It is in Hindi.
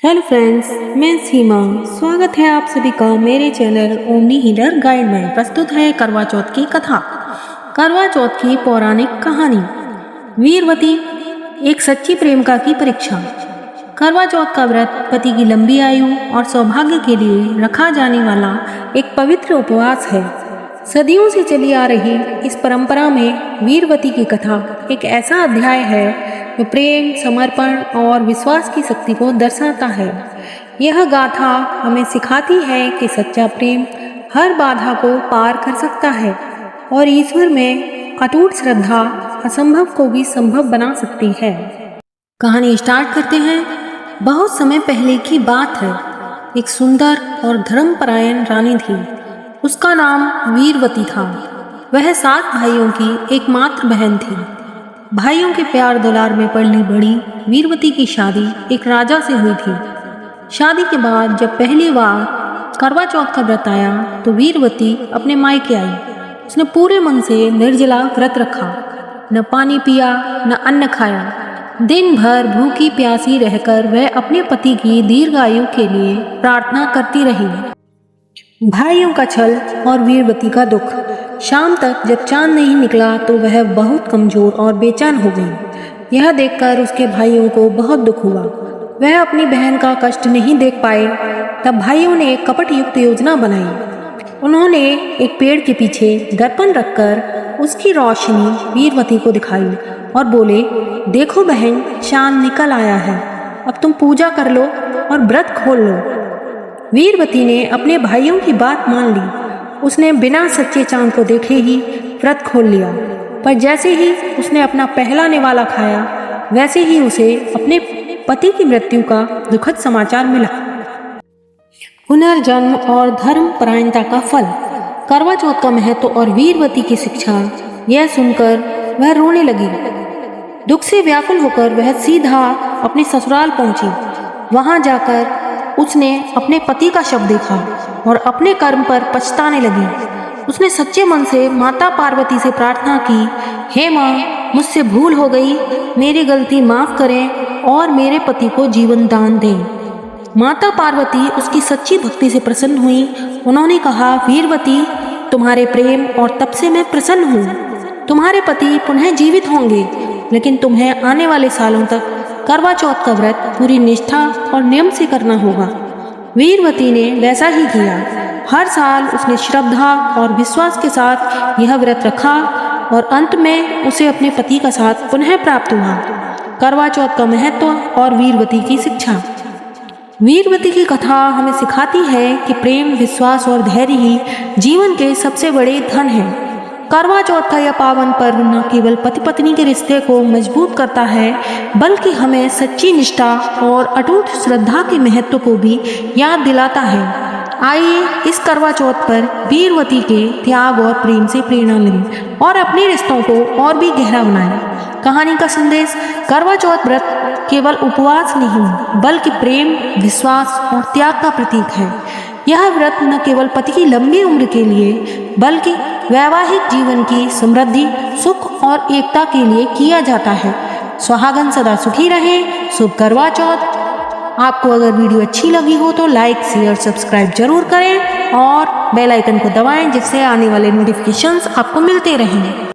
हेलो फ्रेंड्स, मैं सीमा। स्वागत है आप सभी का मेरे चैनल ओमनी हीलर गाइड में। प्रस्तुत है करवा चौथ की कथा। करवा चौथ की पौराणिक कहानी। वीरवती, एक सच्ची प्रेमिका की परीक्षा। करवा चौथ का व्रत पति की लंबी आयु और सौभाग्य के लिए रखा जाने वाला एक पवित्र उपवास है। सदियों से चली आ रही इस परंपरा में वीरवती की कथा एक ऐसा अध्याय है जो प्रेम, समर्पण और विश्वास की शक्ति को दर्शाता है। यह गाथा हमें सिखाती है कि सच्चा प्रेम हर बाधा को पार कर सकता है और ईश्वर में अटूट श्रद्धा असंभव को भी संभव बना सकती है। कहानी स्टार्ट करते हैं। बहुत समय पहले की बात है। एक सुंदर और धर्मपरायण रानी थी। उसका नाम वीरवती था। वह 7 भाइयों की एकमात्र बहन थी। भाइयों के प्यार दुलार में पली बड़ी वीरवती की शादी एक राजा से हुई थी। शादी के बाद जब पहली बार करवा चौथ का व्रत आया तो वीरवती अपने मायके आई। उसने पूरे मन से निर्जला व्रत रखा, न पानी पिया न अन्न खाया। दिन भर भूखी प्यासी रहकर वह अपने पति की दीर्घायु के लिए प्रार्थना करती रही। भाइयों का छल और वीरवती का दुख। शाम तक जब चांद नहीं निकला तो वह बहुत कमजोर और बेचैन हो गई। यह देखकर उसके भाइयों को बहुत दुख हुआ। वह अपनी बहन का कष्ट नहीं देख पाए। तब भाइयों ने एक कपट युक्त योजना बनाई। उन्होंने एक पेड़ के पीछे दर्पण रखकर उसकी रोशनी वीरवती को दिखाई और बोले, देखो बहन, चांद निकल आया है। अब तुम पूजा कर लो और व्रत खोल लो। वीरवती ने अपने भाइयों की बात मान ली। उसने बिना सच्चे चांद को देखे ही व्रत खोल लिया। पर जैसे ही उसने अपना पहला निवाला खाया, वैसे ही उसे अपने पति की मृत्यु का दुखद समाचार मिला। पुनर्जन्म और धर्म परायणता का फल। करवा चौथ का महत्व और वीरवती की शिक्षा यह सुनकर वह रोने लगी। दुख से व्याकुल होकर वह सीधा अपने ससुराल पहुंची। वहां जाकर उसने अपने पति का शव देखा और अपने कर्म पर पछताने लगी। उसने सच्चे मन से माता पार्वती से प्रार्थना की, हे माँ, मुझसे भूल हो गई, मेरी गलती माफ करें और मेरे पति को जीवन दान दें। माता पार्वती उसकी सच्ची भक्ति से प्रसन्न हुई। उन्होंने कहा, वीरवती, तुम्हारे प्रेम और तप से मैं प्रसन्न हूँ। तुम्हारे पति पुनः जीवित होंगे, लेकिन तुम्हें आने वाले सालों तक करवा चौथ का व्रत पूरी निष्ठा और नियम से करना होगा। वीरवती ने वैसा ही किया। हर साल उसने श्रद्धा और विश्वास के साथ यह व्रत रखा और अंत में उसे अपने पति का साथ पुनः प्राप्त हुआ। करवा चौथ का महत्व और वीरवती की शिक्षा। वीरवती की कथा हमें सिखाती है कि प्रेम, विश्वास और धैर्य ही जीवन के सबसे बड़े धन हैं। करवा चौथ का यह पावन पर्व न केवल पति पत्नी के रिश्ते को मजबूत करता है, बल्कि हमें सच्ची निष्ठा और अटूट श्रद्धा के महत्व को भी याद दिलाता है। आइए इस करवा चौथ पर वीरवती के त्याग और प्रेम से प्रेरणा लें और अपने रिश्तों को और भी गहरा बनाएं। कहानी का संदेश। करवा चौथ व्रत केवल उपवास नहीं, बल्कि प्रेम, विश्वास और त्याग का प्रतीक है। यह व्रत न केवल पति की लंबी उम्र के लिए, बल्कि वैवाहिक जीवन की समृद्धि, सुख और एकता के लिए किया जाता है। सुहागन सदा सुखी रहे। शुभ करवा चौथ। आपको अगर वीडियो अच्छी लगी हो तो लाइक, शेयर, सब्सक्राइब जरूर करें और बेल आइकन को दबाएं, जिससे आने वाले नोटिफिकेशंस आपको मिलते रहें।